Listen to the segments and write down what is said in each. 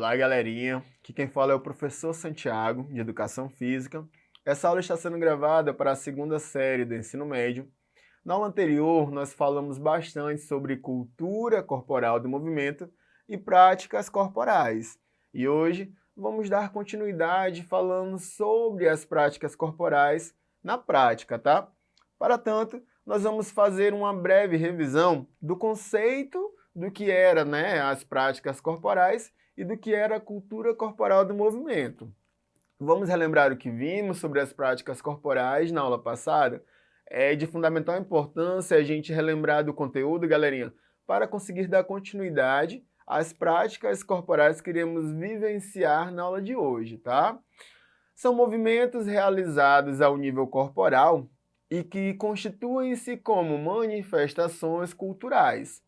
Olá, galerinha. Aqui quem fala é o professor Santiago, de Educação Física. Essa aula está sendo gravada para a segunda série do ensino médio. Na aula anterior, nós falamos bastante sobre cultura corporal do movimento e práticas corporais. E hoje vamos dar continuidade falando sobre as práticas corporais na prática, tá? Para tanto, nós vamos fazer uma breve revisão do conceito do que era, as práticas corporais e do que era a cultura corporal do movimento. Vamos relembrar o que vimos sobre as práticas corporais na aula passada? É de fundamental importância a gente relembrar do conteúdo, galerinha, para conseguir dar continuidade às práticas corporais que iremos vivenciar na aula de hoje, tá? São movimentos realizados ao nível corporal e que constituem-se como manifestações culturais.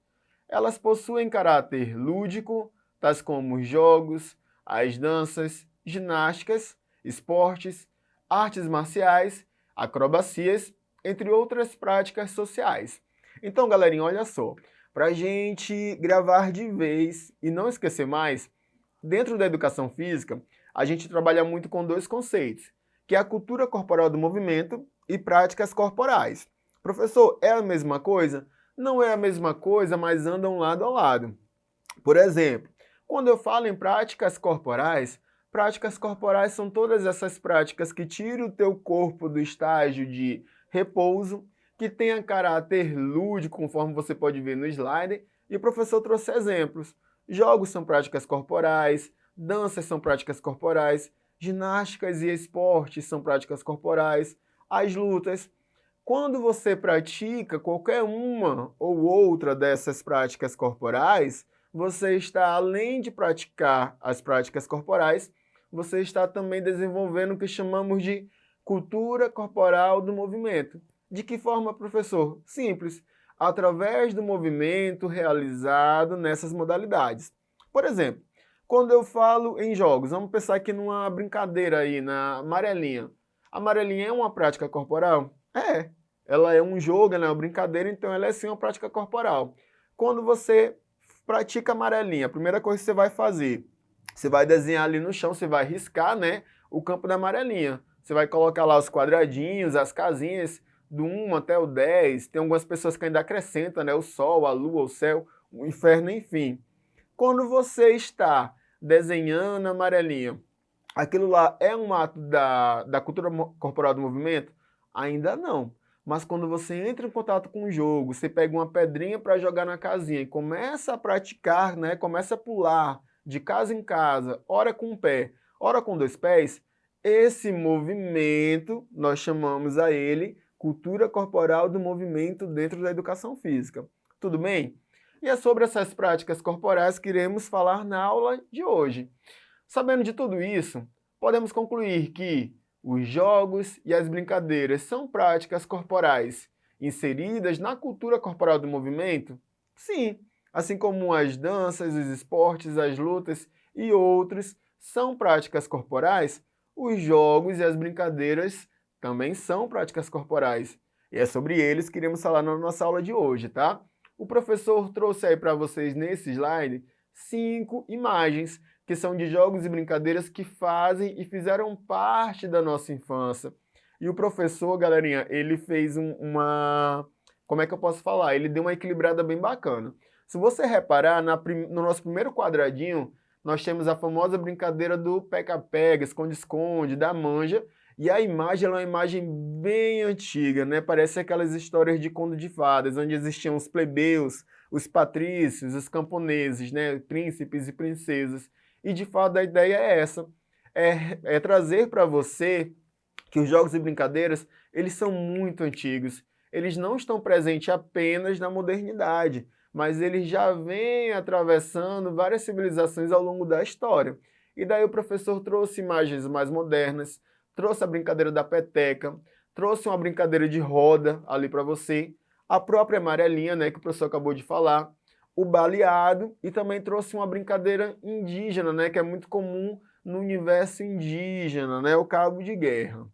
Elas possuem caráter lúdico, tais como os jogos, as danças, ginásticas, esportes, artes marciais, acrobacias, entre outras práticas sociais. Então, galerinha, olha só, para a gente gravar de vez e não esquecer mais, dentro da educação física, a gente trabalha muito com dois conceitos, que é a cultura corporal do movimento e práticas corporais. Professor, é a mesma coisa? Não é a mesma coisa, mas andam lado a lado. Por exemplo, quando eu falo em práticas corporais são todas essas práticas que tiram o teu corpo do estágio de repouso, que tenha caráter lúdico, conforme você pode ver no slide, e o professor trouxe exemplos. Jogos são práticas corporais, danças são práticas corporais, ginásticas e esportes são práticas corporais, as lutas. Quando você pratica qualquer uma ou outra dessas práticas corporais, você está, além de praticar as práticas corporais, você está também desenvolvendo o que chamamos de cultura corporal do movimento. De que forma, professor? Simples, através do movimento realizado nessas modalidades. Por exemplo, quando eu falo em jogos, vamos pensar aqui numa brincadeira aí, na amarelinha. A amarelinha é uma prática corporal? É. Ela é um jogo, ela é uma brincadeira, então ela é sim uma prática corporal. Quando você pratica amarelinha, a primeira coisa que você vai fazer, você vai desenhar ali no chão, você vai riscar, o campo da amarelinha. Você vai colocar lá os quadradinhos, as casinhas, do 1 até o 10. Tem algumas pessoas que ainda acrescentam, o sol, a lua, o céu, o inferno, enfim. Quando você está desenhando a amarelinha, aquilo lá é um ato da cultura corporal do movimento? Ainda não. Mas quando você entra em contato com o jogo, você pega uma pedrinha para jogar na casinha e começa a praticar, começa a pular de casa em casa, ora com um pé, ora com dois pés, esse movimento, nós chamamos a ele cultura corporal do movimento dentro da educação física. Tudo bem? E é sobre essas práticas corporais que iremos falar na aula de hoje. Sabendo de tudo isso, podemos concluir que os jogos e as brincadeiras são práticas corporais inseridas na cultura corporal do movimento? Sim, assim como as danças, os esportes, as lutas e outros são práticas corporais, os jogos e as brincadeiras também são práticas corporais. E é sobre eles que iremos falar na nossa aula de hoje, tá? O professor trouxe aí para vocês nesse slide 5 imagens que são de jogos e brincadeiras que fazem e fizeram parte da nossa infância. E o professor, galerinha, ele fez como é que eu posso falar? Ele deu uma equilibrada bem bacana. Se você reparar, no nosso primeiro quadradinho, nós temos a famosa brincadeira do pega-pega, esconde-esconde, da manja, e a imagem ela é uma imagem bem antiga, Parece aquelas histórias de conto de fadas, onde existiam os plebeus, os patrícios, os camponeses, príncipes e princesas. E de fato a ideia é essa, é trazer para você que os jogos e brincadeiras, eles são muito antigos. Eles não estão presentes apenas na modernidade, mas eles já vêm atravessando várias civilizações ao longo da história. E daí o professor trouxe imagens mais modernas, trouxe a brincadeira da peteca, trouxe uma brincadeira de roda ali para você, a própria amarelinha, que o professor acabou de falar, o baleado e também trouxe uma brincadeira indígena, que é muito comum no universo indígena, o cabo de guerra.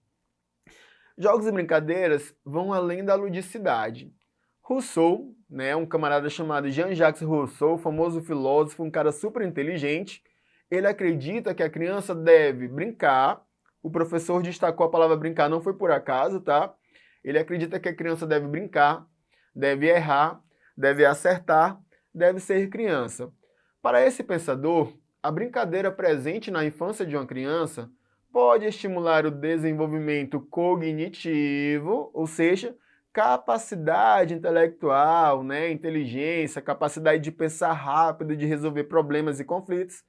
Jogos e brincadeiras vão além da ludicidade. Rousseau, um camarada chamado Jean-Jacques Rousseau, famoso filósofo, um cara super inteligente, Ele acredita que a criança deve brincar. O professor destacou a palavra brincar, não foi por acaso, tá? Ele acredita que a criança deve brincar, deve errar, deve acertar, deve ser criança. Para esse pensador, a brincadeira presente na infância de uma criança pode estimular o desenvolvimento cognitivo, ou seja, capacidade intelectual, né, inteligência, capacidade de pensar rápido, de resolver problemas e conflitos,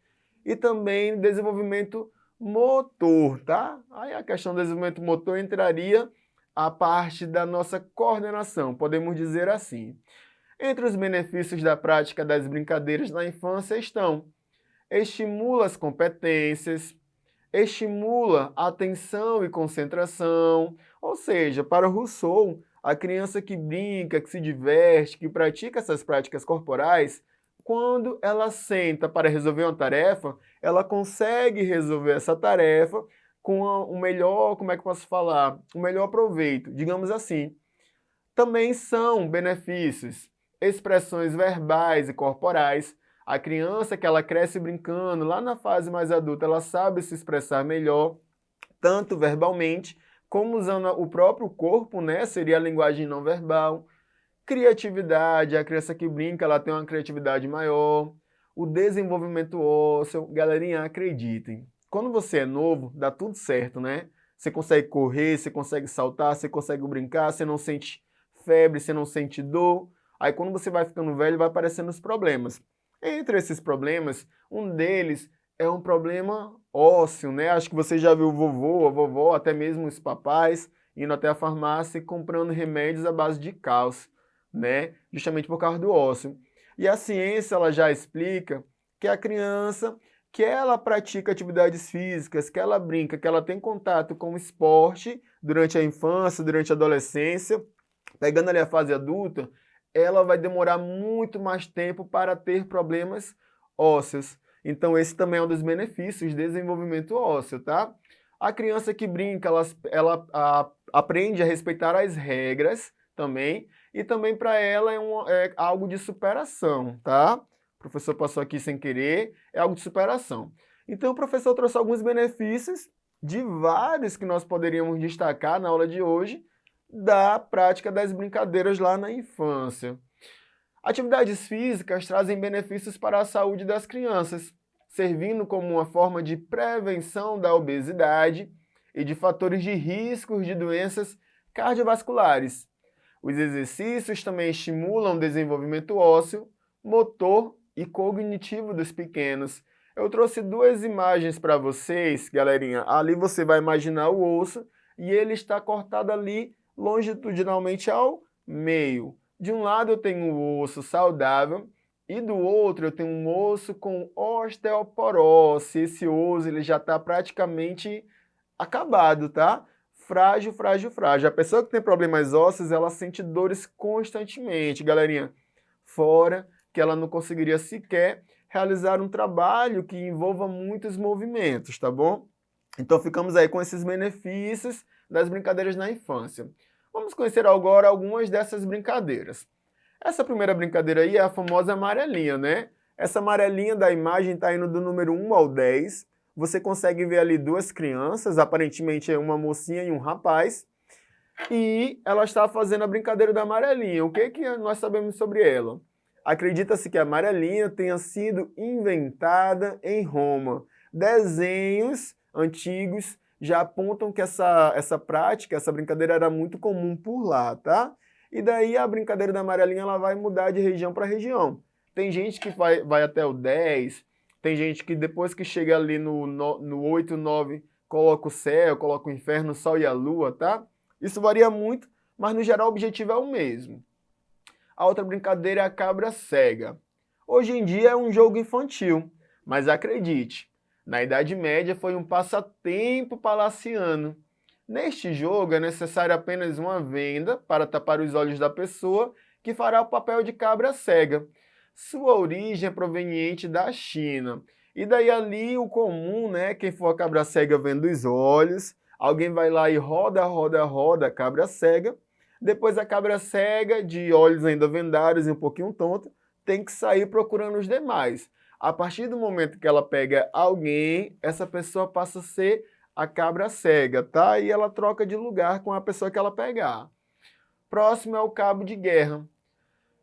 e também desenvolvimento motor, tá? Aí a questão do desenvolvimento motor entraria a parte da nossa coordenação, podemos dizer assim. Entre os benefícios da prática das brincadeiras na infância estão: estimula as competências, estimula a atenção e concentração, ou seja, para Rousseau, a criança que brinca, que se diverte, que pratica essas práticas corporais, quando ela senta para resolver uma tarefa, ela consegue resolver essa tarefa com o melhor, como é que eu posso falar? O melhor proveito, digamos assim. Também são benefícios, expressões verbais e corporais. A criança que ela cresce brincando, lá na fase mais adulta, ela sabe se expressar melhor, tanto verbalmente, como usando o próprio corpo, né? Seria a linguagem não verbal. Criatividade, a criança que brinca, ela tem uma criatividade maior. O desenvolvimento ósseo, galerinha, acreditem. Quando você é novo, dá tudo certo, né? Você consegue correr, você consegue saltar, você consegue brincar, você não sente febre, você não sente dor. Aí quando você vai ficando velho, vai aparecendo os problemas. Entre esses problemas, um deles é um problema ósseo, né? Acho que você já viu o vovô, a vovó, até mesmo os papais, indo até a farmácia e comprando remédios à base de cálcio, né? Justamente por causa do ósseo. E a ciência ela já explica que a criança que ela pratica atividades físicas, que ela brinca, que ela tem contato com o esporte durante a infância, durante a adolescência, pegando ali a fase adulta, ela vai demorar muito mais tempo para ter problemas ósseos. Então esse também é um dos benefícios do desenvolvimento ósseo, tá? A criança que brinca, ela aprende a respeitar as regras também, e também para ela é algo de superação, tá? O professor passou aqui sem querer, é algo de superação. Então o professor trouxe alguns benefícios, de vários que nós poderíamos destacar na aula de hoje, da prática das brincadeiras lá na infância. Atividades físicas trazem benefícios para a saúde das crianças, servindo como uma forma de prevenção da obesidade e de fatores de riscos de doenças cardiovasculares. Os exercícios também estimulam o desenvolvimento ósseo, motor e cognitivo dos pequenos. Eu trouxe duas imagens para vocês, galerinha. Ali você vai imaginar o osso e ele está cortado ali longitudinalmente ao meio. De um lado eu tenho um osso saudável e do outro eu tenho um osso com osteoporose. Esse osso ele já está praticamente acabado, tá? Frágil, frágil, frágil. A pessoa que tem problemas ósseos, ela sente dores constantemente, galerinha. Fora que ela não conseguiria sequer realizar um trabalho que envolva muitos movimentos, tá bom? Então ficamos aí com esses benefícios das brincadeiras na infância. Vamos conhecer agora algumas dessas brincadeiras. Essa primeira brincadeira aí é a famosa amarelinha, né? Essa amarelinha da imagem está indo do número 1 ao 10. Você consegue ver ali duas crianças, aparentemente é uma mocinha e um rapaz. E ela está fazendo a brincadeira da amarelinha. O que nós sabemos sobre ela? Acredita-se que a amarelinha tenha sido inventada em Roma. Desenhos antigos já apontam que essa prática, essa brincadeira era muito comum por lá, tá? E daí a brincadeira da amarelinha ela vai mudar de região para região. Tem gente que vai até o 10, tem gente que depois que chega ali no 8, 9, coloca o céu, coloca o inferno, o sol e a lua, tá? Isso varia muito, mas no geral o objetivo é o mesmo. A outra brincadeira é a cabra cega. Hoje em dia é um jogo infantil, mas acredite, na Idade Média foi um passatempo palaciano. Neste jogo é necessário apenas uma venda para tapar os olhos da pessoa que fará o papel de cabra cega. Sua origem é proveniente da China. E daí ali o comum, né, quem for a cabra cega vendo os olhos, alguém vai lá e roda, roda, roda a cabra cega. Depois a cabra cega, de olhos ainda vendados e um pouquinho tonta, tem que sair procurando os demais. A partir do momento que ela pega alguém, essa pessoa passa a ser a cabra cega, tá? E ela troca de lugar com a pessoa que ela pegar. Próximo é o cabo de guerra.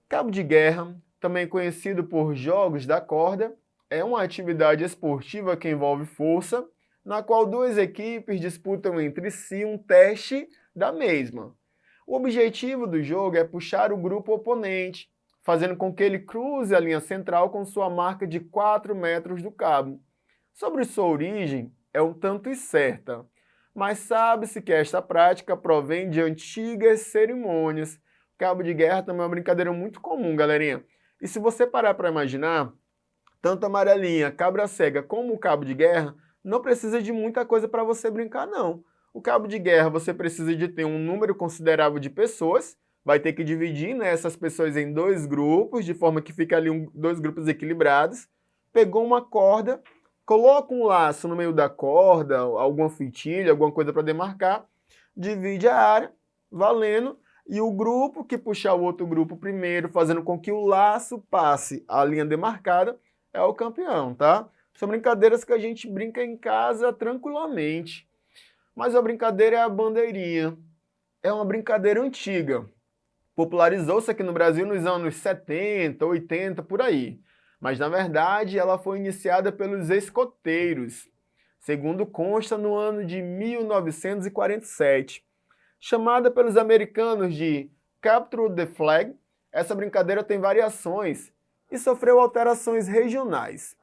Cabo de guerra, também conhecido por jogos da corda, é uma atividade esportiva que envolve força, na qual duas equipes disputam entre si um teste da mesma. O objetivo do jogo é puxar o grupo oponente, fazendo com que ele cruze a linha central com sua marca de 4 metros do cabo. Sobre sua origem, é um tanto incerta, mas sabe-se que esta prática provém de antigas cerimônias. Cabo de guerra também é uma brincadeira muito comum, galerinha. E se você parar para imaginar, tanto a amarelinha, cabra cega como o cabo de guerra, não precisa de muita coisa para você brincar, não. O cabo de guerra você precisa de ter um número considerável de pessoas, vai ter que dividir, né, essas pessoas em dois grupos, de forma que fica ali dois grupos equilibrados. Pegou uma corda, coloca um laço no meio da corda, alguma fitilha, alguma coisa para demarcar, divide a área, valendo, e o grupo que puxar o outro grupo primeiro, fazendo com que o laço passe a linha demarcada, é o campeão, tá? São brincadeiras que a gente brinca em casa tranquilamente. Mas a brincadeira é a bandeirinha. É uma brincadeira antiga. Popularizou-se aqui no Brasil nos anos 70, 80, por aí. Mas, na verdade, ela foi iniciada pelos escoteiros, segundo consta no ano de 1947. Chamada pelos americanos de Capture the Flag, essa brincadeira tem variações e sofreu alterações regionais.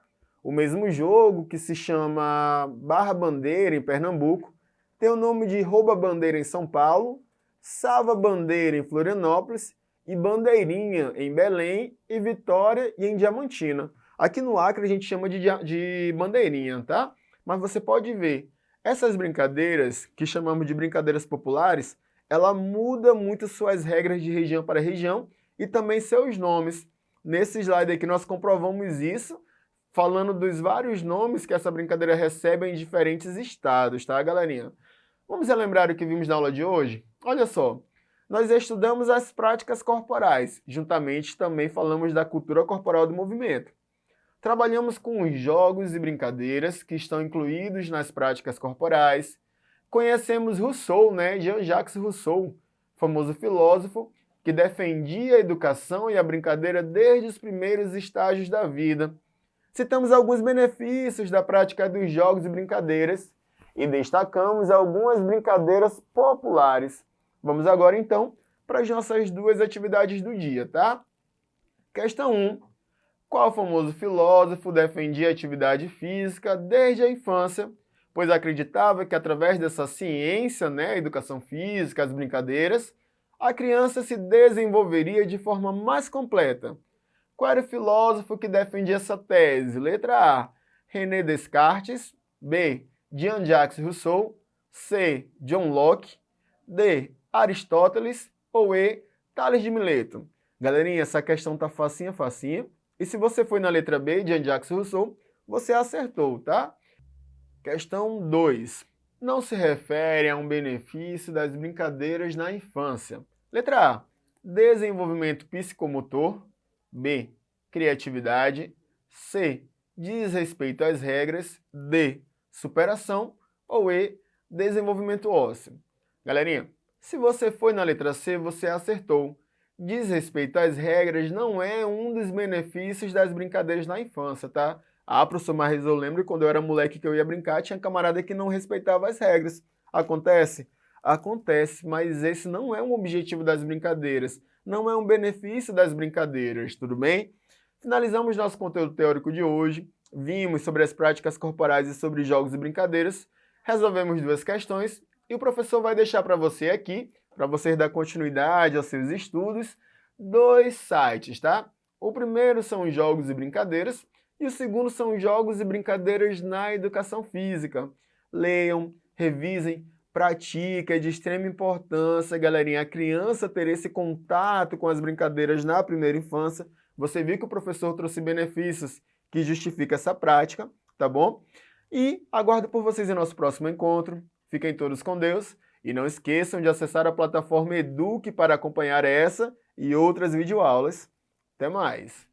O mesmo jogo, que se chama Barra-Bandeira em Pernambuco, tem o nome de Rouba-Bandeira em São Paulo, Salva-Bandeira em Florianópolis e Bandeirinha em Belém e Vitória e em Diamantina. Aqui no Acre a gente chama de bandeirinha, tá? Mas você pode ver, essas brincadeiras, que chamamos de brincadeiras populares, ela muda muito suas regras de região para região e também seus nomes. Nesse slide aqui nós comprovamos isso, falando dos vários nomes que essa brincadeira recebe em diferentes estados, tá, galerinha? Vamos relembrar o que vimos na aula de hoje? Olha só, nós estudamos as práticas corporais, juntamente também falamos da cultura corporal do movimento. Trabalhamos com os jogos e brincadeiras que estão incluídos nas práticas corporais. Conhecemos Rousseau, né, Jean-Jacques Rousseau, famoso filósofo que defendia a educação e a brincadeira desde os primeiros estágios da vida. Citamos alguns benefícios da prática dos jogos e brincadeiras e destacamos algumas brincadeiras populares. Vamos agora, então, para as nossas duas atividades do dia, tá? Questão 1. Qual famoso filósofo defendia a atividade física desde a infância, pois acreditava que através dessa ciência, né, a educação física, as brincadeiras, a criança se desenvolveria de forma mais completa? Qual era o filósofo que defendia essa tese? Letra A, René Descartes. B, Jean-Jacques Rousseau. C, John Locke. D, Aristóteles. Ou E, Tales de Mileto. Galerinha, essa questão tá facinha, facinha. E se você foi na letra B, Jean-Jacques Rousseau, você acertou, tá? Questão 2. Não se refere a um benefício das brincadeiras na infância. Letra A, desenvolvimento psicomotor. B, criatividade. C, diz respeito às regras. D, superação. Ou E, desenvolvimento ósseo. Galerinha, se você foi na letra C, você acertou. Diz respeito às regras não é um dos benefícios das brincadeiras na infância, tá? Ah, professor, mas eu lembro quando eu era moleque que eu ia brincar, tinha camarada que não respeitava as regras. Acontece? Acontece, mas esse não é um objetivo das brincadeiras. Não é um benefício das brincadeiras, tudo bem? Finalizamos nosso conteúdo teórico de hoje. Vimos sobre as práticas corporais e sobre jogos e brincadeiras. Resolvemos duas questões e o professor vai deixar para você aqui, para você dar continuidade aos seus estudos, dois sites, tá? O primeiro são os jogos e brincadeiras e o segundo são os jogos e brincadeiras na educação física. Leiam, revisem, pratiquem, é de extrema importância, galerinha, a criança ter esse contato com as brincadeiras na primeira infância. Você viu que o professor trouxe benefícios que justificam essa prática, tá bom? E aguardo por vocês em nosso próximo encontro. Fiquem todos com Deus. E não esqueçam de acessar a plataforma Eduque para acompanhar essa e outras videoaulas. Até mais!